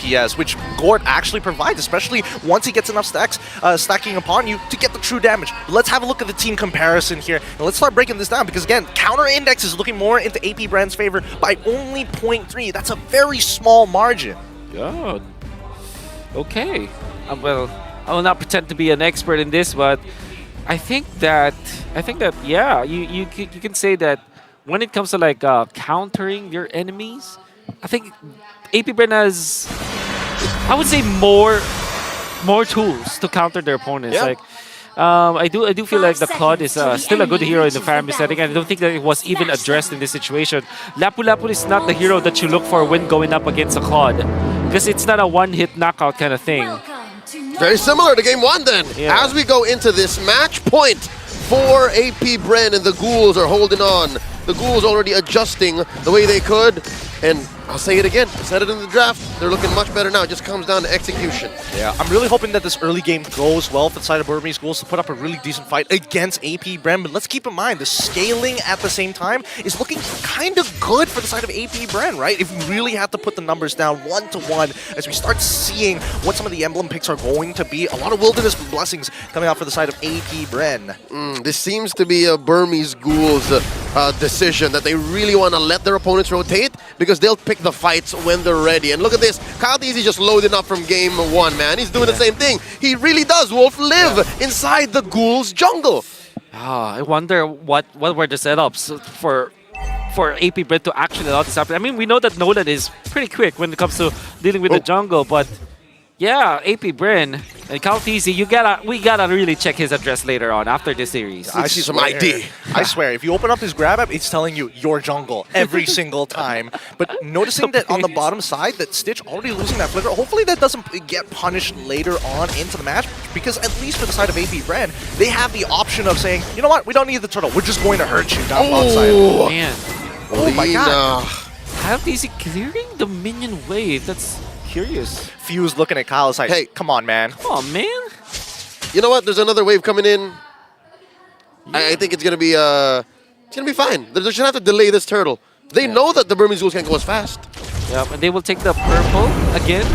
DPS, which Gord actually provides, especially once he gets enough stacks stacking upon you to get the true damage. But let's have a look at the team comparison here, and let's start breaking this down, because again, counter index is looking more into AP BREN's favor by only 0.3. That's a very small margin. Yeah. Okay. Well, I will not pretend to be an expert in this, but I think that yeah, you can say that when it comes to like countering your enemies, I think AP BREN has, I would say, more tools to counter their opponents. Yeah. Like I do feel like the Claude is still a good hero in the Faramir setting, and I don't think that it was even addressed in this situation. Lapu Lapu is not the hero that you look for when going up against a Claude, because it's not a one-hit knockout kind of thing. Very similar to game one then. Yeah. As we go into this match point for AP BREN, and the Ghouls are holding on. The Ghouls already adjusting the way they could, and I'll say it again, I said it in the draft, they're looking much better now. It just comes down to execution. Yeah, I'm really hoping that this early game goes well for the side of Burmese Ghouls to put up a really decent fight against AP BREN, but let's keep in mind, the scaling at the same time is looking kind of good for the side of AP BREN, right? If we really have to put the numbers down 1-to-1 as we start seeing what some of the emblem picks are going to be, a lot of Wilderness Blessings coming out for the side of AP BREN. This seems to be a Burmese Ghouls decision that they really want to let their opponents rotate, because they'll pick the fights when they're ready. And look at this, Kyle Teasy just loaded up from game one, man. He's doing the same thing. He really does, Wolf, live inside the Ghouls jungle. I wonder what were the setups for AP BREN to actually allow this happen. I mean, we know that Nolan is pretty quick when it comes to dealing with the jungle, but yeah, AP BREN and Kyle Teasy, we gotta really check his address later on after this series. I see some ID. I swear, if you open up his grab app, it's telling you your jungle every single time. But noticing that on the bottom side, that Stitch already losing that flicker, hopefully that doesn't get punished later on into the match, because at least for the side of AP BREN, they have the option of saying, you know what, we don't need the turtle, we're just going to hurt you down bottom side. Man, Oh my god. Kyle Teasy clearing the minion wave. That's curious. Fuse looking at Kyle's like, Hey, come on, man. Come on, man. You know what? There's another wave coming in. I think it's gonna be fine. They just have to delay this turtle. They know that the Burmese Ghouls can't go as fast. Yeah, and they will take the purple again.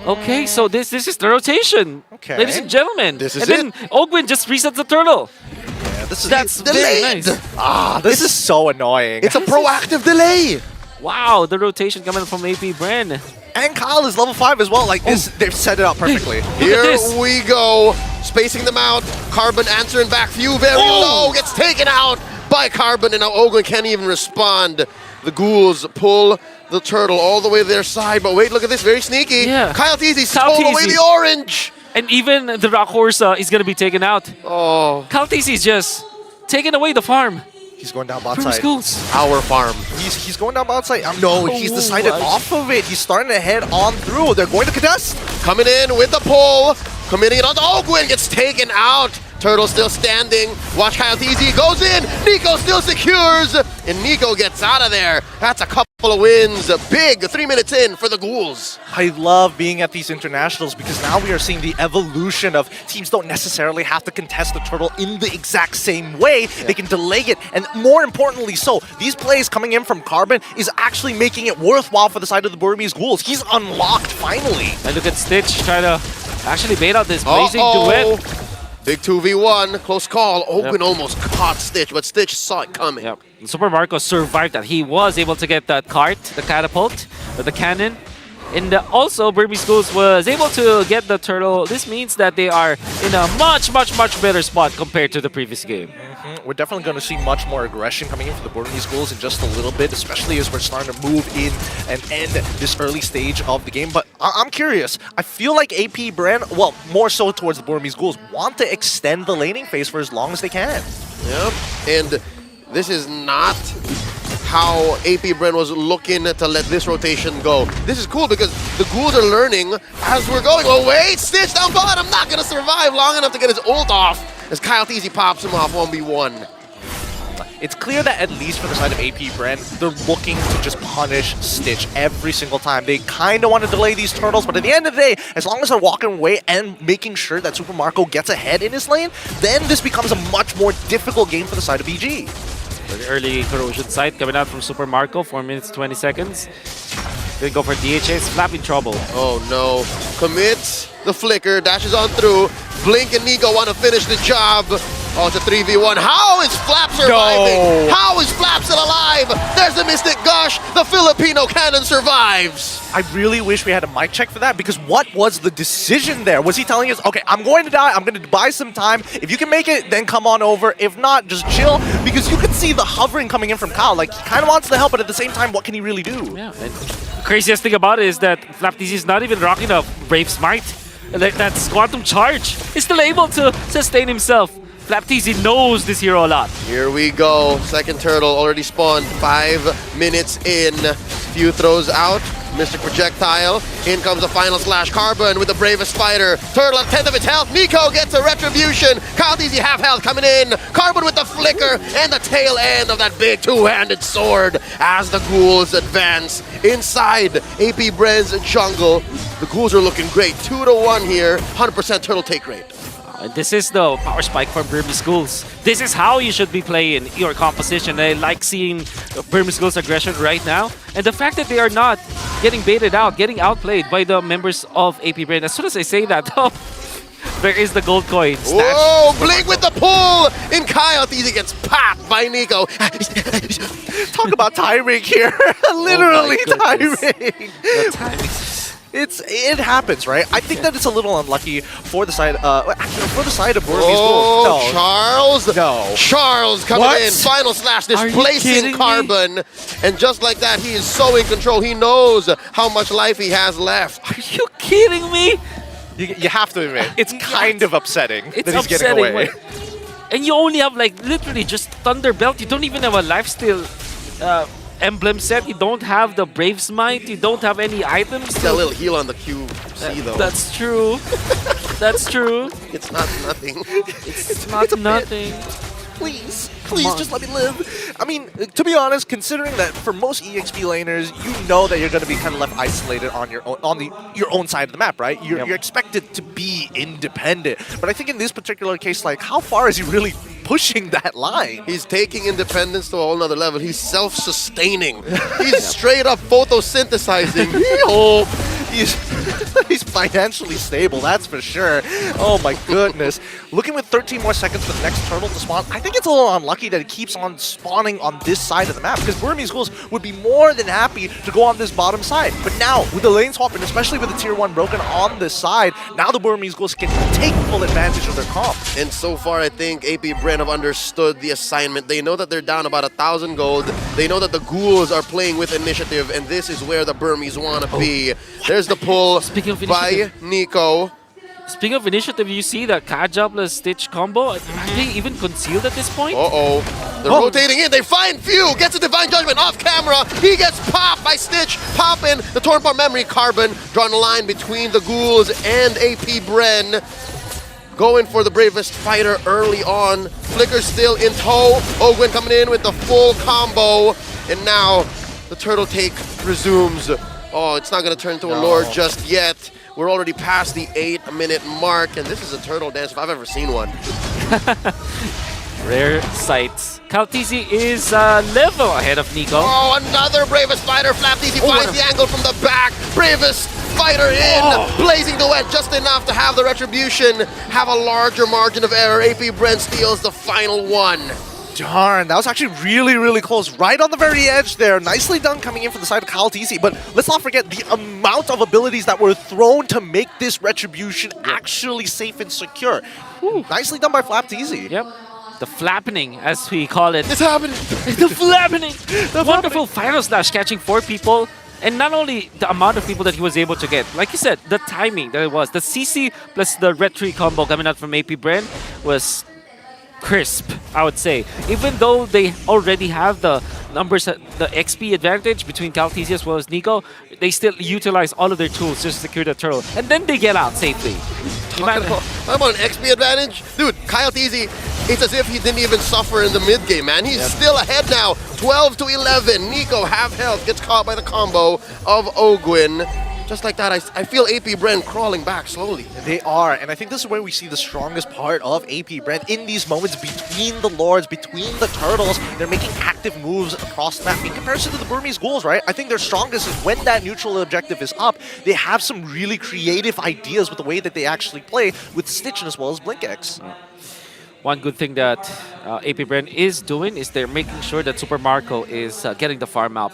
Okay, so this is the rotation, Okay. ladies and gentlemen. This is and then Ogwin just resets the turtle. Yeah, That's very delayed. nice. this is so annoying. It's a proactive delay. Wow, the rotation coming from AP BREN. And Kyle is level 5 as well. Like this, they've set it up perfectly. Here this. we go. Spacing them out. Carbon answering back. Few very low. Gets taken out by Carbon. And now Ogwin can't even respond. The Ghouls pull the turtle all the way to their side. But wait, look at this. Very sneaky. Yeah. Kyle Teasy Kyle stole away Teasy. the orange. And even the Rock Horse is going to be taken out. Oh, Kyle Teasy is just taking away the farm He's going down bot from side. schools. our farm. He's going down bot side. No, he's decided what? off of it. He's starting to head on through. They're going to contest. Coming in with the pull. Committing it on to Ogwin. Gets taken out. Turtle still standing. Watch Kyle Teasy. Goes in. Nico still secures. And Nico gets out of there. That's a couple of wins. Big 3 minutes in for the Ghouls. I love being at these internationals because now we are seeing the evolution of teams don't necessarily have to contest the turtle in the exact same way. They can delay it, and more importantly so, these plays coming in from Carbon is actually making it worthwhile for the side of the Burmese Ghouls. He's unlocked finally. And look at Stitch trying to actually bait out this blazing duet. Big 2v1, close call. Ogwin almost caught Stitch, but Stitch saw it coming. Yep. Super Marco survived that. He was able to get that cart, the catapult, the cannon. And also, Burmese Ghouls was able to get the turtle. This means that they are in a much better spot compared to the previous game. We're definitely going to see much more aggression coming in for the Burmese Ghouls in just a little bit, especially as we're starting to move in and end this early stage of the game. But I'm curious. I feel like AP BREN, well, more so towards the Burmese Ghouls, want to extend the laning phase for as long as they can. Yep. And this is not how AP BREN was looking to let this rotation go. This is cool because the Ghouls are learning as we're going. Oh wait, Stitch down bottom, not gonna survive long enough to get his ult off as Kyle Teasy pops him off 1v1. It's clear that at least for the side of AP BREN, they're looking to just punish Stitch every single time. They kind of want to delay these turtles, but at the end of the day, as long as they're walking away and making sure that Super Marco gets ahead in his lane, then this becomes a much more difficult game for the side of BG. The early corrosion sight coming out from Super Marco, 4 minutes 20 seconds. Gonna go for DHS. Flap in trouble. Oh no. Commits the flicker, dashes on through. Blink and Nico want to finish the job. Oh, it's a 3v1. How is Flap surviving? No. How is Flap still alive? There's the Mystic Gush. The Filipino cannon survives. I really wish we had a mic check for that, because what was the decision there? Was he telling us, okay, I'm going to die, I'm going to buy some time. If you can make it, then come on over. If not, just chill. Because you could see the hovering coming in from Kyle. Like, he kind of wants the help, but at the same time, what can he really do? Yeah. And the craziest thing about it is that FlapTZ is not even rocking a Brave Smite. That's Quantum Charge. He's still able to sustain himself. FlapTZ knows this hero a lot. Here we go. Second turtle already spawned. 5 minutes in. Few throws out. Mystic Projectile. In comes the final slash. Carbon with the bravest fighter. Turtle at 10th of its health. Nico gets a retribution. KyleTZ half health coming in. Carbon with the flicker and the tail end of that big two-handed sword as the ghouls advance inside AP BREN's jungle. The ghouls are looking great. 2-1 here. 100% turtle take rate. And this is the power spike from BURMESE schools. This is how you should be playing your composition. I like seeing BURMESE schools' aggression right now. And the fact that they are not getting baited out, getting outplayed by the members of AP BREN. As soon as I say that, though, there is the gold coin. Whoa, Blink with the pull! And KyleTZ gets popped by Nico. Talk about timing here. Literally timing. The timing. It happens, right? I think that it's a little unlucky for the side of BURMESE. Oh, No. Charles! No. Charles coming What? in. Final slash, Are you displacing kidding me? Carbon. And just like that, he is so in control. He knows how much life he has left. Are you kidding me? You have to admit, it's kind of upsetting It's that he's upsetting. getting away. And you only have like literally just Thunder Belt. You don't even have a lifesteal emblem set. You don't have the Brave Smite. You don't have any items. That little heal on the QC though. That's true. That's true. It's not nothing. It's not nothing. Please, on. just let me live. I mean, to be honest, considering that for most EXP laners, you know that you're going to be kind of left isolated on your own, your own side of the map, right? You're expected to be independent. But I think in this particular case, like, how far is he really pushing that line? He's taking independence to a whole nother level. He's self-sustaining. He's straight up photosynthesizing. He's financially stable, that's for sure. Oh my goodness. Looking with 13 more seconds for the next turtle to spawn, I think it's a little unlucky that it keeps on spawning on this side of the map, because BURMESE schools would be more than happy to go on this bottom side. But now, with the lane swap, and especially with the tier 1 broken on this side, now the BURMESE schools can take full advantage of their comp. And so far, I think AP BREN have understood the assignment. They know that they're down about 1,000 gold. They know that the ghouls are playing with initiative, and this is where the Burmese want to be. There's the pull Speaking of by initiative. Nico. Speaking of initiative, you see the Kaja plus Stitch combo. Are they even concealed at this point? Uh-oh. They're rotating in. They find Few. Gets a Divine Judgment off camera. He gets popped by Stitch. Popping the Torn Apart Memory. Carbon drawing a line between the ghouls and AP BREN. Going for the bravest fighter early on. Flicker still in tow. Ogwen coming in with the full combo. And now the turtle take resumes. Oh, it's not going to turn into a lore just yet. We're already past the 8-minute mark, and this is a turtle dance if I've ever seen one. Rare sights. KyleTZ is level ahead of Nico. Oh, another bravest fighter. FlapTZ finds the angle from the back. Bravest fighter in, blazing the wet just enough to have the retribution, have a larger margin of error. AP BREN steals the final one. Darn, that was actually really, really close. Right on the very edge there. Nicely done coming in from the side of KyleTZ. But let's not forget the amount of abilities that were thrown to make this retribution actually safe and secure. Nicely done by FlapTZ. Yep. The flappening, as we call it. It's happening. The flappening! Wonderful final slash catching 4 people. And not only the amount of people that he was able to get, like you said, the timing that it was. The CC plus the retry combo coming out from AP BREN was crisp, I would say. Even though they already have the numbers, the XP advantage between KyleTZ as well as Nico, they still utilize all of their tools just to secure the turtle. And then they get out safely. Talking about an XP advantage? Dude, KyleTZ, it's as if he didn't even suffer in the mid game, man. He's still ahead now, 12 to 11. Nico, half health, gets caught by the combo of Ogwen. just like that, I feel AP BREN crawling back slowly. They are, and I think this is where we see the strongest part of AP BREN in these moments between the Lords, between the Turtles. They're making active moves across the map in comparison to the Burmese Ghouls, right? I think their strongest is when that neutral objective is up, they have some really creative ideas with the way that they actually play with Stitch as well as BlinkX. One good thing that AP BREN is doing is they're making sure that Super Marco is getting the farm up.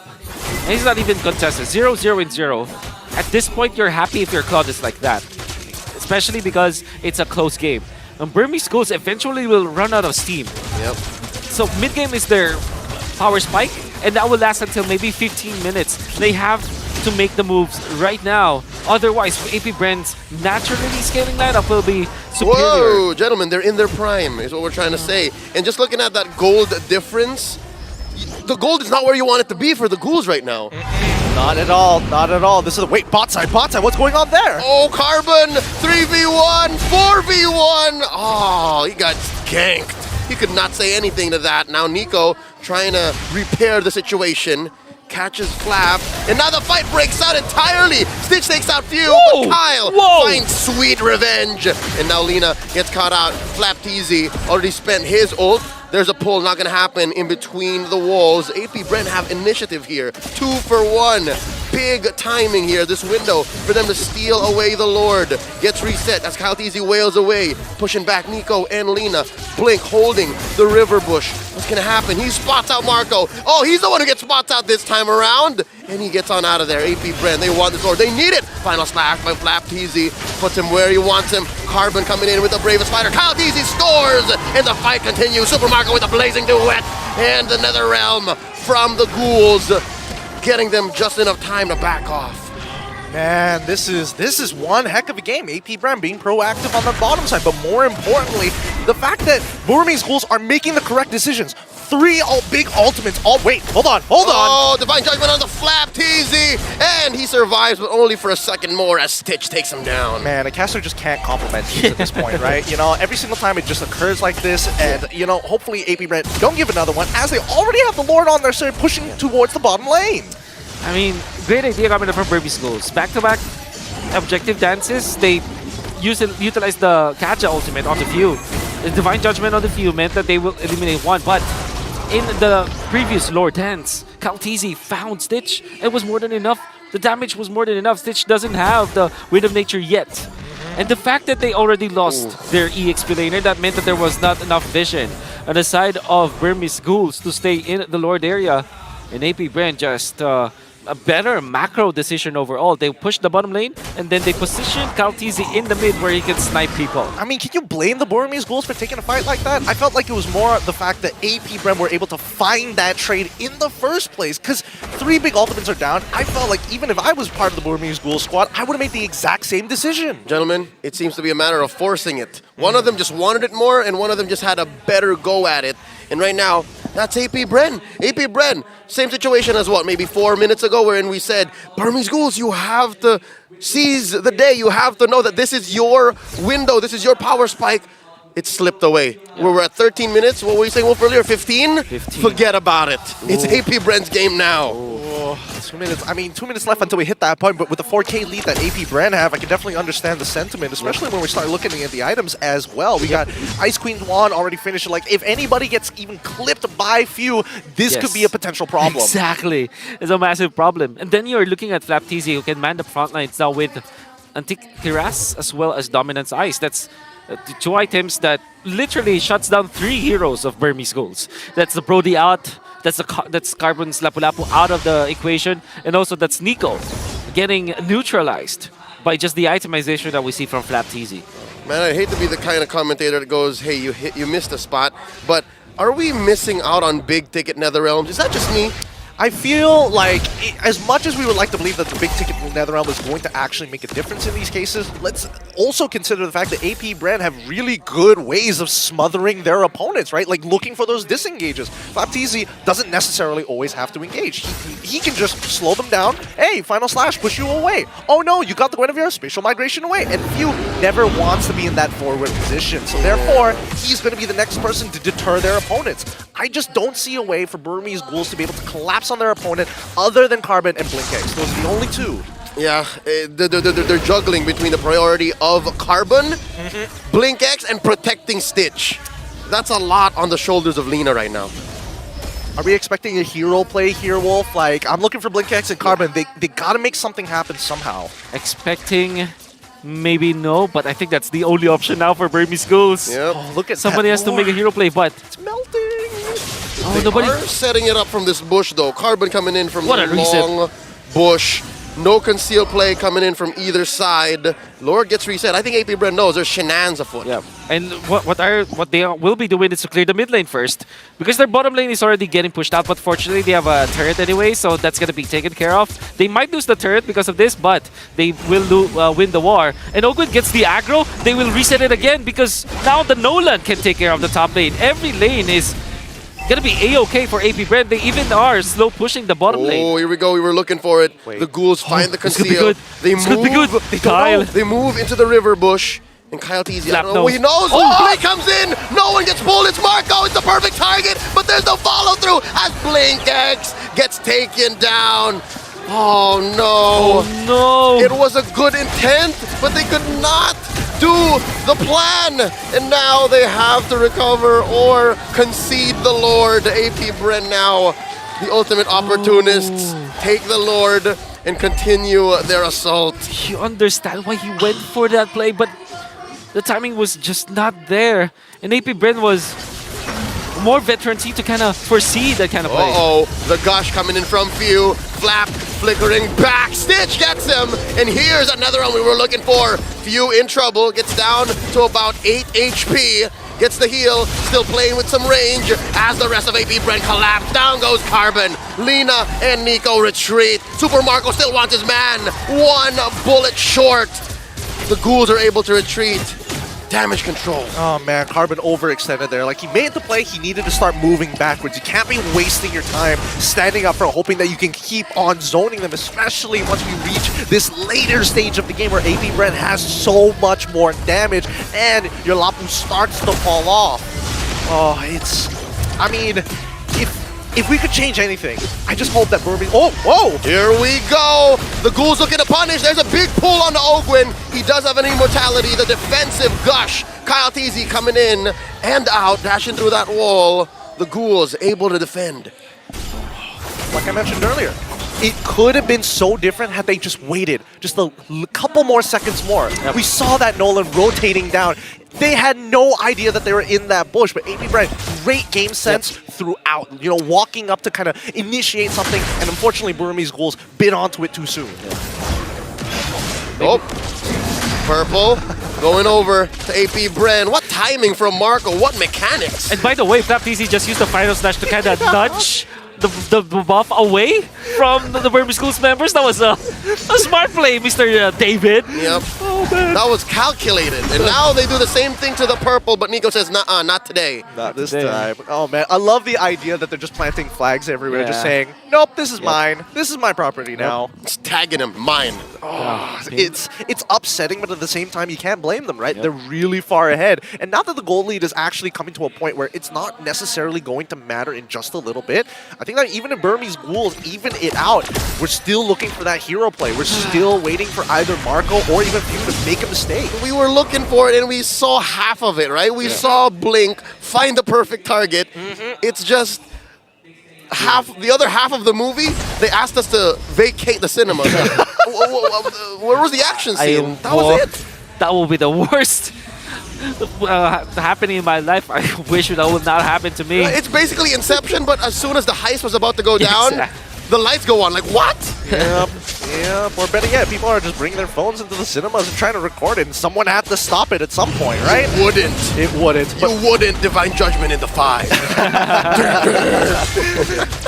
And he's not even contested. 0-0 and 0. At this point, you're happy if your Cloud is like that. Especially because it's a close game. And Burmese Ghouls eventually will run out of steam. Yep. So mid-game is their power spike, and that will last until maybe 15 minutes. They have to make the moves right now. Otherwise, AP BREN's naturally scaling lineup will be superior. Whoa, gentlemen, they're in their prime, is what we're trying to say. And just looking at that gold difference, the gold is not where you want it to be for the Ghouls right now. Not at all, not at all. This is wait, bot side, what's going on there? Oh, Carbon, 3v1, 4v1. Oh, he got ganked. He could not say anything to that. Now Nico trying to repair the situation. Catches Flap, and now the fight breaks out entirely. Stitch takes out Few, but Kyle finds sweet revenge. And now Lina gets caught out. Flap TZ already spent his ult. There's a pull, not gonna happen in between the walls. AP BREN have initiative here. 2 for 1. Big timing here, this window for them to steal away the Lord. Gets reset as Kyle TZ wails away. Pushing back Nico and Lina. Blink holding the river bush. What's gonna happen? He spots out Marco. Oh, he's the one who gets spots out this time around. And he gets on out of there. AP BREN, they want this Lord. They need it. Final slash by Flap TZ. Puts him where he wants him. Carbon coming in with the bravest fighter. Kyle TZ scores! And the fight continues. Super Marco with a blazing duet. And the Nether Realm from the Ghouls, getting them just enough time to back off. Man, this is one heck of a game. AP BREN being proactive on the bottom side, but more importantly, the fact that Burmese Ghouls are making the correct decisions. 3 big ultimates. Wait, hold on. Oh, Divine Judgment on the Flap TZ, and he survives, but only for a second more as Stitch takes him down. Man, a caster just can't compliment you at this point, right? You know, every single time it just occurs like this, and, you know, hopefully AP BREN don't give another one, as they already have the Lord on their side pushing towards the bottom lane. I mean, great idea coming from Burmese Ghouls. Back-to-back objective dances, they utilize the Kaja ultimate on the Few. The Divine Judgment on the Few meant that they will eliminate one, but in the previous Lord dance, Kyle TZ found Stitch. It was more than enough. The damage was more than enough. Stitch doesn't have the Wind of Nature yet. And the fact that they already lost their EXP laner, that meant that there was not enough vision on the side of Burmese Ghouls to stay in the Lord area. And AP BREN just a better macro decision overall. They pushed the bottom lane, and then they positioned Kyle TZ in the mid where he can snipe people. I mean, can you blame the Burmese Ghouls for taking a fight like that? I felt like it was more the fact that AP BREN were able to find that trade in the first place, because 3 big ultimates are down. I felt like even if I was part of the Burmese Ghouls squad, I would have made the exact same decision. Gentlemen, it seems to be a matter of forcing it. One of them just wanted it more, and one of them just had a better go at it. And right now, that's AP BREN. AP BREN, same situation as what, maybe 4 minutes ago, wherein we said, Burmese Ghouls, you have to seize the day. You have to know that this is your window. This is your power spike. It slipped away. Yeah. We're at 13 minutes. What were you saying, Wolf, earlier? 15? 15. Forget about it. Ooh. It's AP BREN's game now. Ooh. 2 minutes. I mean, 2 minutes left until we hit that point, but with the 4K lead that AP BREN have, I can definitely understand the sentiment, especially when we start looking at the items as well. We got Ice Queen Juan already finished. Like, if anybody gets even clipped by Few, this could be a potential problem. Exactly. It's a massive problem. And then you're looking at Flap TZ, who can man the front lines now with Antikiras as well as Dominance Ice. That's the 2 items that literally shuts down 3 heroes of Burmese Ghouls. That's the Brody out, that's Carbon's Lapu-Lapu out of the equation, and also that's Nico getting neutralized by just the itemization that we see from Flap TZ. Man, I hate to be the kind of commentator that goes, hey, you missed a spot, but are we missing out on big ticket Nether Realms? Is that just me? I feel like, as much as we would like to believe that the big ticket Netherrealm is going to actually make a difference in these cases, let's also consider the fact that AP BREN have really good ways of smothering their opponents, right? Like looking for those disengages. Flap TZ doesn't necessarily always have to engage. He can just slow them down. Hey, final slash, push you away. Oh no, you got the Guinevere, spatial migration away. And Few never wants to be in that forward position. So therefore, he's going to be the next person to deter their opponents. I just don't see a way for Burmese Ghouls to be able to collapse on their opponent other than Carbon and BlinkX. Those are the only 2. Yeah, they're juggling between the priority of Carbon, Blink X, and protecting Stitch. That's a lot on the shoulders of Lina right now. Are we expecting a hero play here, Wolf? Like, I'm looking for Blink X and Carbon. They gotta make something happen somehow. Expecting, maybe no, but I think that's the only option now for Burmese Ghouls. Yep. Oh, look at Somebody that has to lore. make a hero play, but It's melting. oh, They nobody. are setting it up from this bush, though. Carbon coming in from What the a reset. long bush. No conceal play coming in from either side. Lord gets reset. I think AP BREN knows there's shenanigans afoot. Yeah, and what they will be doing is to clear the mid lane first, because their bottom lane is already getting pushed out. But fortunately, they have a turret anyway, so that's gonna be taken care of. They might lose the turret because of this, but they will win the war. And Ogwen gets the aggro. They will reset it again because now the Nolan can take care of the top lane. Every lane is gonna be a-okay for AP BREN. They even are slow pushing the bottom lane. Oh, here we go. We were looking for it. Wait. The ghouls find the This could be conceal. good. They This move. could be good. They Kyle. They move into the river bush. And Kyle TZ, I Slap don't know what he knows. nose. Oh, Blink comes in. No one gets pulled. It's Marco. It's the perfect target. But there's no follow through as Blink X gets taken down. Oh no. Oh no! It was a good intent, but they could not do the plan. And now they have to recover or concede the Lord. AP BREN now, the ultimate opportunists, take the Lord and continue their assault. You understand why he went for that play, but the timing was just not there. And AP BREN was more veteran-y to kind of foresee that kind of play. Uh-oh, the gush coming in from Few. Flap flickering back. Stitch gets him. And here's another one we were looking for. Few in trouble. Gets down to about 8 HP. Gets the heal. Still playing with some range as the rest of AP BREN collapse. Down goes Carbon. Lina and Nico retreat. Super Marco still wants his man. One bullet short. The ghouls are able to retreat. Damage control. Oh man, Carbon overextended there. Like, he made the play, he needed to start moving backwards. You can't be wasting your time standing up front, hoping that you can keep on zoning them, especially once we reach this later stage of the game where AP BREN has so much more damage and your Lapu starts to fall off. Oh, it's... I mean, if we could change anything, I just hope that Burmese... Oh, whoa! Here we go! The ghouls looking to punish. There's a big pull on the Ogwen. He does have an immortality. The defensive gush. Kyle TZ coming in and out, dashing through that wall. The ghouls able to defend. Like I mentioned earlier, it could have been so different had they just waited just a couple more seconds more. Yep. We saw that Nolan rotating down. They had no idea that they were in that bush, but AP BREN, great game sense throughout. You know, walking up to kind of initiate something, and unfortunately Burmese Ghouls bit onto it too soon. Oh, purple going over to AP BREN. What timing from Marco? What mechanics? And by the way, Flap TZ just used the final slash to kind of nudge the buff away from the Burmese Ghouls members. That was a smart play, Mr. David. Yep. That was calculated. And now they do the same thing to the purple, but Nico says, nah, not today. Not this today. time. Oh man, I love the idea that they're just planting flags everywhere, just Yeah. saying, nope, this is mine. This is my property now. It's tagging him, mine. It's upsetting, but at the same time, you can't blame them, right? They're really far ahead. And now that the goal lead is actually coming to a point where it's not necessarily going to matter in just a little bit, I think that even if Burmese Ghouls even it out, we're still looking for that hero play. We're still waiting for either Marco or even Few to make a mistake. We were looking for it and we saw half of it, right? We saw Blink find the perfect target. It's just the other half of the movie, they asked us to vacate the cinema. Where was the action scene? That was it. That will be the worst happening in my life. I wish that would not happen to me. It's basically Inception, but as soon as the heist was about to go down, Exactly. the lights go on. Like, what? Yep. Or better yet, people are just bringing their phones into the cinemas and trying to record it, and someone had to stop it at some point, right? Wouldn't. It wouldn't. You wouldn't. Divine Judgment in the 5.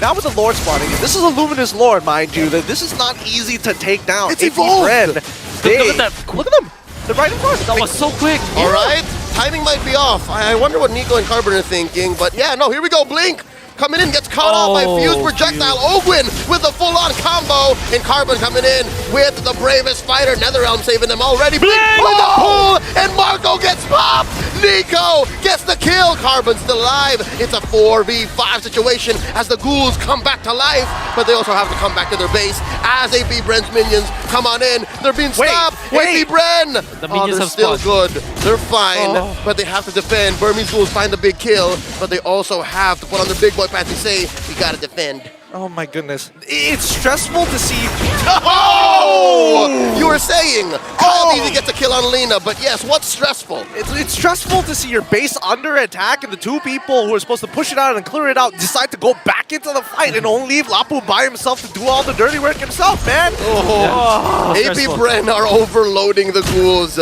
Now with the Lord spawning, this is a Luminous Lord, mind you, that this is not easy to take down. It's AP evolved. BREN, Look at that. Look at them. They're right in front. That was so quick. All right. Timing might be off. I wonder what Nico and Carbon are thinking. But yeah, no, here we go. Blink coming in, gets caught out by Fuse projectile. Ogwin with the full-on combo, and Carbon coming in with the bravest fighter. Netherrealm saving them already. Blink with the pull, and Marco gets popped. Nico gets the kill. Carbon's still alive. It's a 4v5 situation as the ghouls come back to life, but they also have to come back to their base as AP Bren's minions come on in. They're being stopped. AP Bren. The minions they're have still spawned. good. They're fine, but they have to defend. Burmese ghouls find the big kill, but they also have to put on their big boy pants and say, we gotta defend. Oh my goodness. It's stressful to see. Oh! You were saying Kyle Easy gets a kill on Lena, but yes, what's stressful? It's stressful to see your base under attack and the two people who are supposed to push it out and clear it out decide to go back into the fight and only leave Lapu by himself to do all the dirty work himself, man. AP Bren are overloading the ghouls.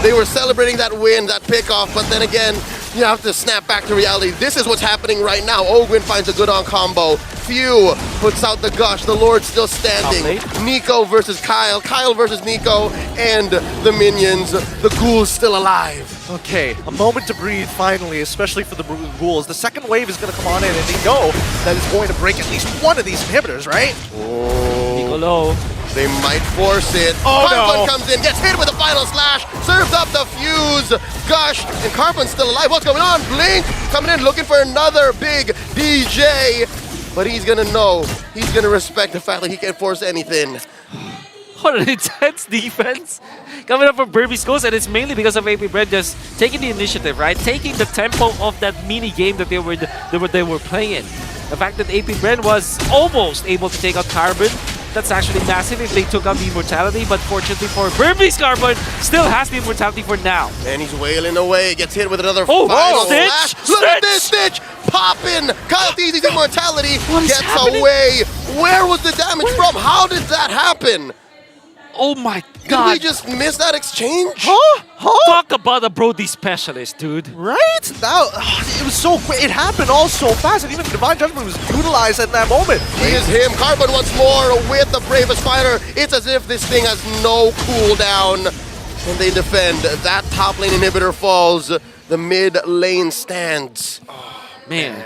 They were celebrating that win, that pickoff, but then again, you have to snap back to reality. This is what's happening right now. Ogwin finds a good on combo. Few puts out the gush. The Lord's still standing. Nico versus Kyle. Kyle versus Nico. And the minions. The ghouls still alive. Okay, a moment to breathe finally, especially for the ghouls. The second wave is going to come on in, and they know that it's going to break at least one of these inhibitors, right? Nico low. They might force it. Carbon comes in, gets hit with a final slash, serves up the fuse, gush, and Carbon's still alive. What's going on? Blink coming in, looking for another big DJ. But he's gonna know, he's gonna respect the fact that he can't force anything. What an intense defense coming up from Burmese Ghost, and it's mainly because of AP Bren just taking the initiative, right? Taking the tempo of that mini game that they were playing. The fact that AP Bren was almost able to take out Carbon, that's actually massive if they took out the immortality, but fortunately for Burmese, Carbon still has the immortality for now. And he's wailing away, gets hit with another final slash. Look at this Stitch! Popping! Kyle Easy's immortality gets away. Where was the damage from? How did that happen? Oh my god. Did we just miss that exchange? Talk about a Brody specialist, dude. Right? It was so quick. It happened all so fast, and even Divine Judgment was utilized at that moment. Here's him. Carbon once more with the bravest fighter. It's as if this thing has no cooldown. And they defend. That top lane inhibitor falls. The mid lane stands. Man.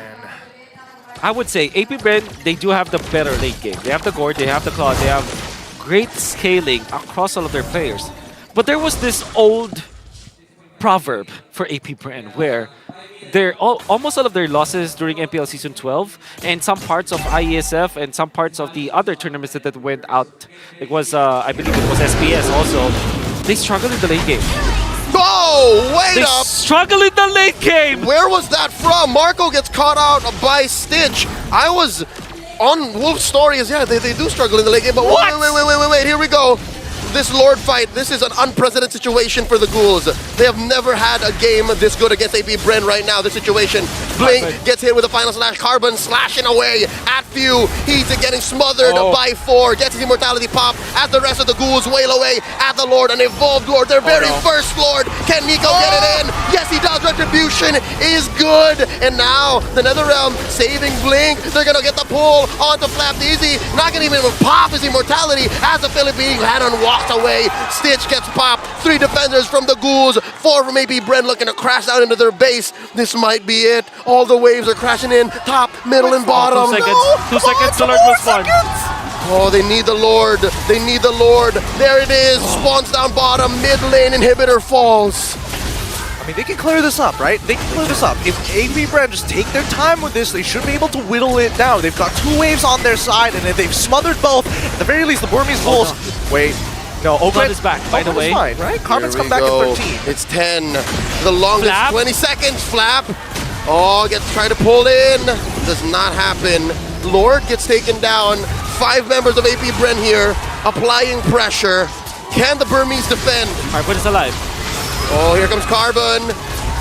I would say AP Bren, they do have the better late game. They have the Gore, they have the Claw, they have great scaling across all of their players. But there was this old proverb for AP Bren where almost all of their losses during MPL Season 12 and some parts of IESF and some parts of the other tournaments that went out, it was, I believe it was SPS also, they struggled in the late game. Oh, wait up! They struggle in the late game! Where was that from? Marco gets caught out by Stitch. I was on Wolf's story is, yeah, they do struggle in the late game, but wait, here we go. This Lord fight, this is an unprecedented situation for the ghouls. They have never had a game this good against AP Bren right now, this situation. Blink gets hit with a final slash, Carbon slashing away at Few. He's getting smothered by 4, gets his immortality pop as the rest of the ghouls wail away at the Lord, an evolved Lord, their very first Lord. Can Nico get it in? Yes, he does. Retribution is good. And now the Netherrealm saving Blink. They're gonna get the pull onto Flap Easy. Not gonna even pop his immortality as the Philippine Hannon walks away. Stitch gets popped. 3 defenders from the ghouls. 4 from AP Bren looking to crash out into their base. This might be it. All the waves are crashing in. Top, middle, and bottom. 2 seconds. 2 seconds to Lord will spawn. Oh, they need the Lord. They need the Lord. There it is. Spawns down bottom. Mid lane inhibitor falls. I mean, they can clear this up, right? They can clear this up. If AP Bren just take their time with this, they should be able to whittle it down. They've got 2 waves on their side, and if they've smothered both, at the very least, the Burmese ghouls. Wait. No, Ogwin is back, by the way. Fine, right? Carbon's come back at 13. It's 10. The longest Flap. 20 seconds. Flap. Oh, gets tried to pull in. Does not happen. Lord gets taken down. 5 members of AP Bren here applying pressure. Can the Burmese defend? Carbon is alive. Oh, here comes Carbon.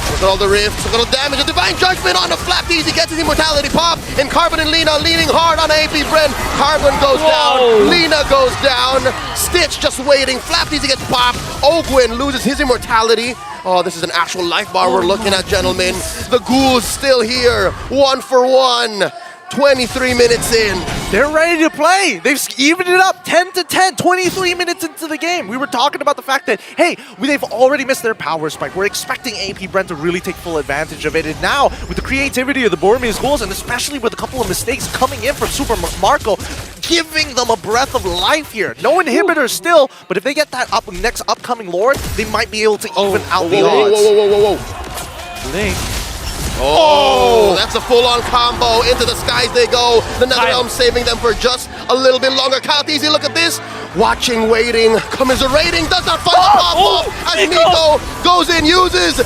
Look at all the rifts, look at all the damage. A Divine Judgment on the Flap Easy gets his immortality pop. And Carbon and Lena leaning hard on AP Bren. Carbon goes down. Lena goes down. Stitch just waiting. Flap Easy gets popped. Ogwin loses his immortality. Oh, this is an actual life bar we're looking at, gentlemen. The ghouls still here. 1 for 1. 23 minutes in. They're ready to play. They've evened it up 10-10, 23 minutes into the game. We were talking about the fact that, hey, they've already missed their power spike. We're expecting AP BREN to really take full advantage of it. And now, with the creativity of the BURMESE GHOULs, and especially with a couple of mistakes coming in from Super Marco, giving them a breath of life here. No inhibitor still, but if they get that next upcoming Lord, they might be able to even out the odds. Whoa. Blink. Oh, that's a full-on combo. Into the skies they go. The NetherRealm saving them for just a little bit longer. Easy, look at this. Watching, waiting, commiserating. Does not find the pop-off as Nico goes in, uses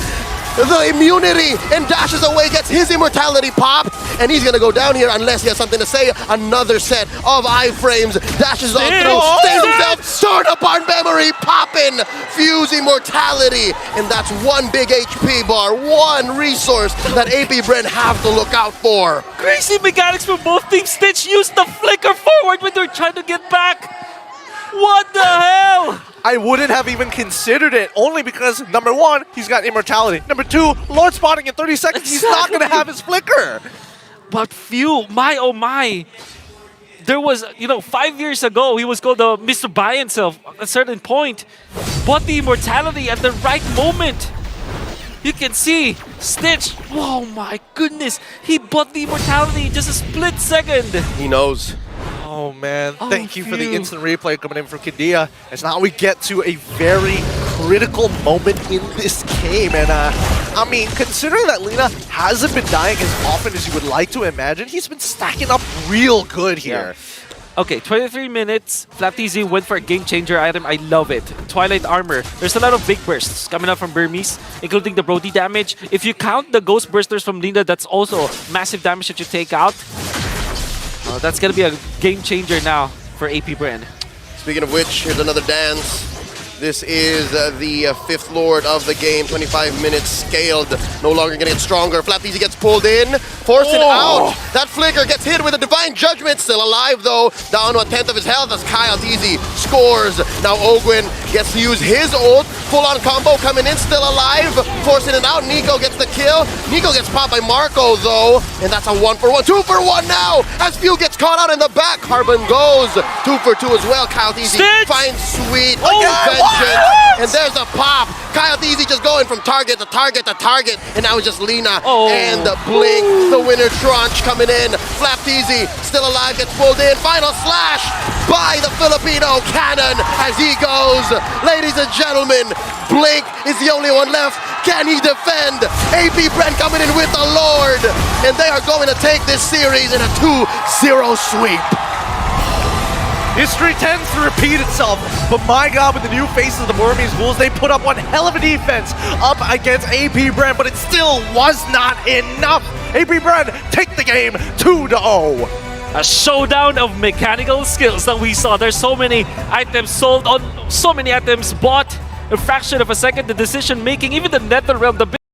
the immunity and dashes away, gets his immortality pop, and he's gonna go down here unless he has something to say. Another set of iframes, dashes on through, stays himself, turn apart memory, popping, fuse immortality, and that's one big HP bar, one resource that AP BREN have to look out for. Crazy mechanics for both teams. Stitch used the flicker forward when they're trying to get back. What the hell? I wouldn't have even considered it, only because, number one, he's got immortality. Number two, Lord spotting in 30 seconds, he's not going to have his flicker. But phew, my oh my. There was, 5 years ago, he was called Mr. Buy himself at a certain point. Bought the immortality at the right moment. You can see Stitch, oh my goodness, he bought the immortality in just a split second. He knows. Oh man, thank you for the instant replay coming in from Kadia. As now we get to a very critical moment in this game. And I mean, considering that Lina hasn't been dying as often as you would like to imagine, he's been stacking up real good here. Yeah. Okay, 23 minutes. FlapTZ went for a game changer item. I love it. Twilight Armor. There's a lot of big bursts coming up from Burmese, including the Brody damage. If you count the Ghost Bursters from Lina, that's also massive damage that you take out. That's going to be a game changer now for AP BREN. Speaking of which, here's another dance. This is the fifth Lord of the game, 25 minutes scaled, no longer gonna get stronger. FlapTZ gets pulled in, forcing out. That flicker gets hit with a Divine Judgment, still alive though, down to a tenth of his health as KyleTZ scores. Now Ogwin gets to use his ult, full-on combo coming in, still alive, forcing it out. Nico gets the kill. Nico gets popped by Marco though, and that's a 1-for-1, 2-for-1 now, as Few gets caught out in the back. Carbon goes 2-for-2 as well. KyleTZ finds Sweet. And there's a pop. KyleTZ just going from target to target to target. And now it's just Lina and Blink. The winner Trunch coming in. FlapTZ still alive, gets pulled in. Final slash by the Filipino cannon as he goes. Ladies and gentlemen, Blink is the only one left. Can he defend? AP BREN coming in with the Lord. And they are going to take this series in a 2-0 sweep. History tends to repeat itself, but my god, with the new faces of the BURMESE GHOULs, they put up one hell of a defense up against AP BREN, but it still was not enough. AP BREN take the game 2-0. A showdown of mechanical skills that we saw. There's so many items sold on so many items bought. A fraction of a second, the decision making, even the NetherRealm, the